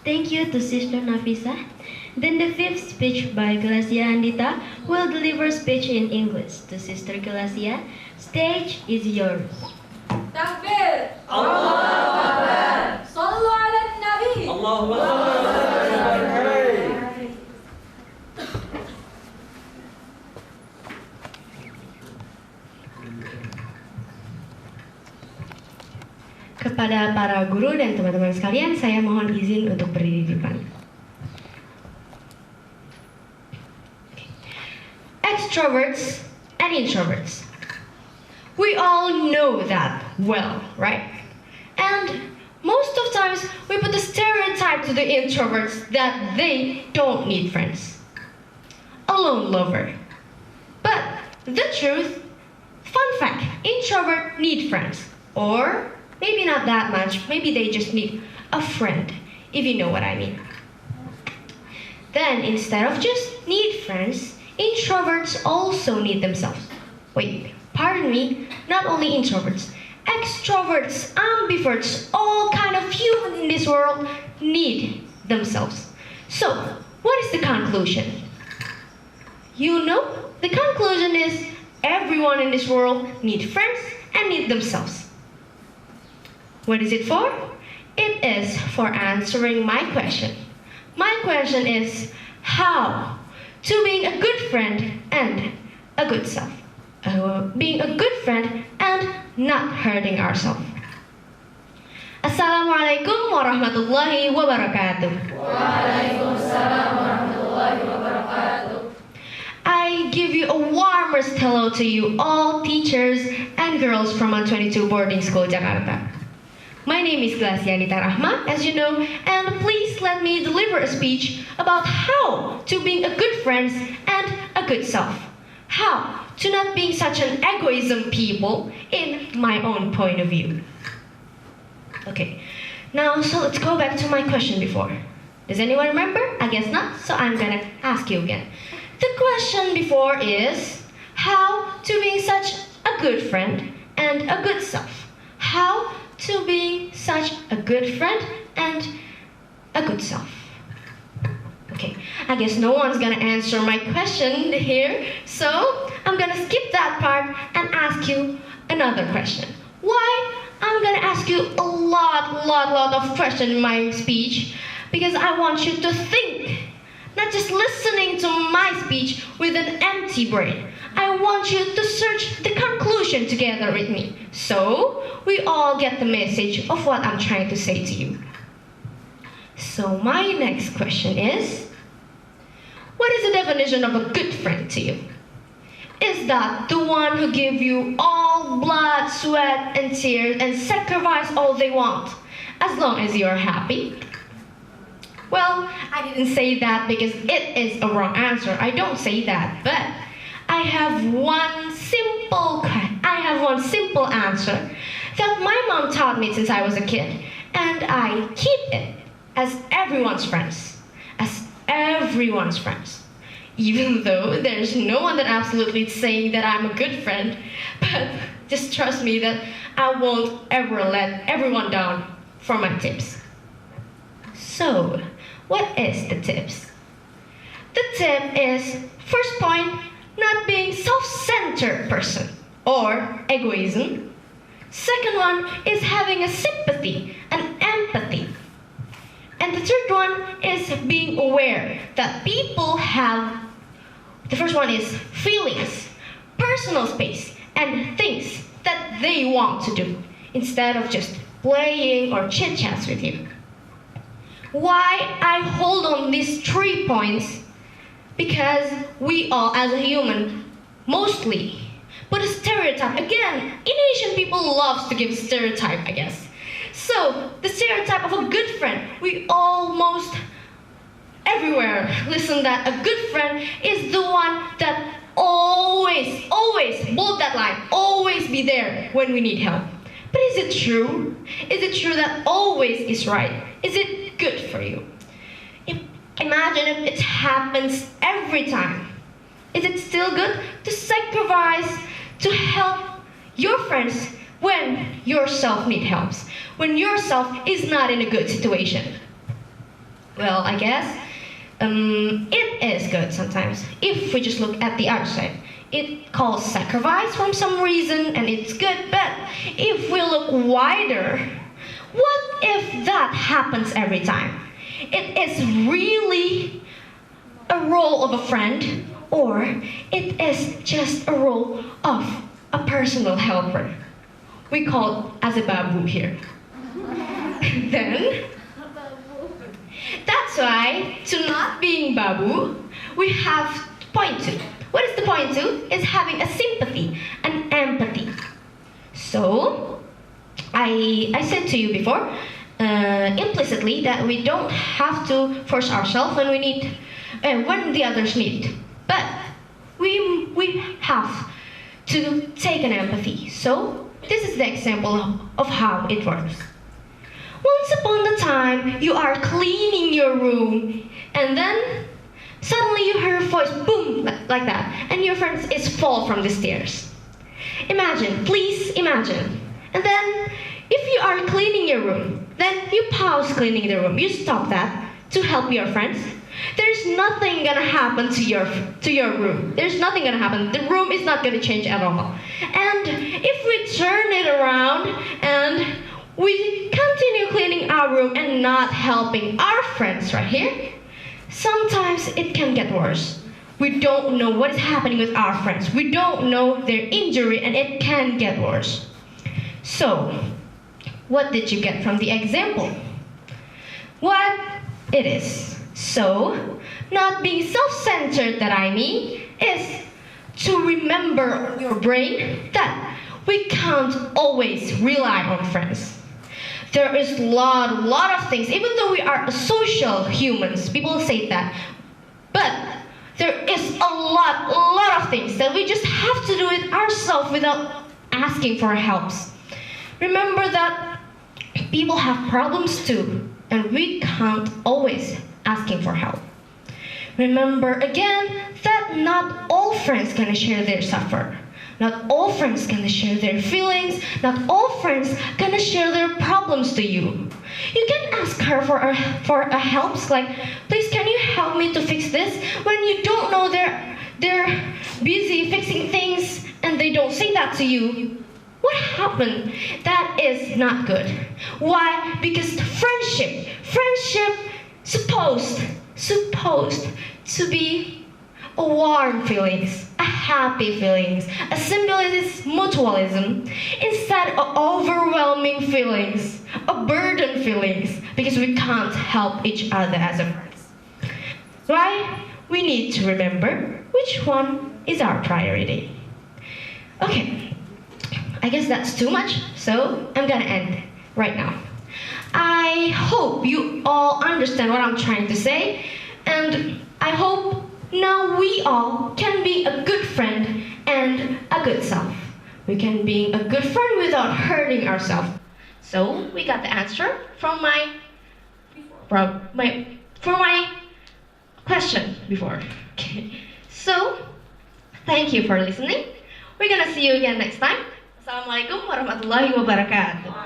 Thank you to Sister Nafisa. Then the fifth speech by Gelasia Andhita will deliver speech in English to Sister Gelasia. Stage is yours. Takbir! Allahu Akbar! Sallu ala Nabi! Allahu Akbar. Kepada para guru dan teman-teman sekalian, saya mohon izin untuk berdiri di depan. Extroverts and introverts. We all know that well, right? And most of times we put the stereotype to the introverts that they don't need friends. A lone lover. But the truth, fun fact, introvert need friends. Or maybe not that much, maybe they just need a friend, if you know what I mean. Then instead of just need friends, introverts also need themselves. Wait, pardon me, not only introverts, extroverts, ambiverts, all kind of human in this world need themselves. So, what is the conclusion? You know, the conclusion is everyone in this world need friends and need themselves. What is it for? It is for answering my question. My question is how to being a good friend and a good self. Being a good friend and not hurting ourselves. Assalamualaikum warahmatullahi wabarakatuh. Waalaikumsalam warahmatullahi wabarakatuh. I give you a warmest hello to you all teachers and girls from 122 Boarding School, Jakarta. My name is Gelasia Rahma, as you know, and please let me deliver a speech about how to being a good friend and a good self. How to not being such an egoism people in my own point of view. Okay, now so let's go back to my question before. Does anyone remember? I guess not, so I'm gonna ask you again. The question before is how to being such a good friend and a good self. How to being such a good friend and a good self. Okay, I guess no one's gonna answer my question here, so I'm gonna skip that part and ask you another question. Why? I'm gonna ask you a lot of questions in my speech because I want you to think, not just listening to my speech with an empty brain. I want you to search the conclusion together with me, so we all get the message of what I'm trying to say to you. So my next question is, what is the definition of a good friend to you? Is that the one who gives you all blood, sweat, and tears and sacrifice all they want, as long as you're happy? Well, I didn't say that because it is a wrong answer. I don't say that, but I have one simple answer that my mom taught me since I was a kid, and I keep it as everyone's friends. Even though there's no one that absolutely is saying that I'm a good friend, but just trust me that I won't ever let everyone down for my tips. So, what is the tips? The tip is, first point, not being self-centered person or egoism. Second one is having a sympathy and empathy. And the third one is being aware that people have, the first one is feelings, personal space, and things that they want to do instead of just playing or chit-chats with you. Why I hold on these 3 points? Because we all, as a human, mostly put a stereotype. Again, Indonesian people loves to give stereotype, I guess. So, the stereotype of a good friend, we almost everywhere listen that a good friend is the one that always, bold that line, always be there when we need help. But is it true? Is it true that always is right? Is it good for you? Imagine if it happens every time. Is it still good to sacrifice, to help your friends when yourself need help? When yourself is not in a good situation? Well, I guess it is good sometimes if we just look at the other side. It calls sacrifice from some reason and it's good, but if we look wider, what if that happens every time? It is really a role of a friend, or it is just a role of a personal helper. We call it as a babu here. Then, that's why to not being babu, we have to point to. What is the point to? Is having a sympathy, an empathy. So, I said to you before, implicitly, that we don't have to force ourselves when we need, when the others need. But we have to take an empathy. So, this is the example of how it works. Once upon a time, you are cleaning your room, and then suddenly you hear a voice, boom, like that, and your friend is fall from the stairs. Imagine, please imagine. And then, if you are cleaning your room, then you pause cleaning the room. You stop that to help your friends. There's nothing gonna happen to your room. There's nothing gonna happen. The room is not gonna change at all. And if we turn it around and we continue cleaning our room and not helping our friends right here, sometimes it can get worse. We don't know what is happening with our friends. We don't know their injury and it can get worse. So, what did you get from the example? What it is. So, not being self-centered, that I mean, is to remember in your brain that we can't always rely on friends. There is a lot of things, even though we are social humans, people say that, but there is a lot of things that we just have to do it ourselves without asking for helps. Remember that people have problems too, and we can't always asking for help. Remember again that not all friends can share their suffer. Not all friends can share their feelings. Not all friends can share their problems to you. You can ask her for a help, like, please can you help me to fix this? When you don't know they're busy fixing things and they don't say that to you. What happened? That is not good. Why? Because friendship supposed to be a warm feelings, a happy feelings, a symbiosis mutualism, instead of overwhelming feelings, a burden feelings, because we can't help each other as a friends. Why? We need to remember which one is our priority. Okay, I guess that's too much, so I'm gonna end right now. I hope you all understand what I'm trying to say, and I hope now we all can be a good friend and a good self. We can be a good friend without hurting ourselves. So we got the answer from my question before. Okay. So thank you for listening. We're gonna see you again next time. Assalamualaikum warahmatullahi wabarakatuh.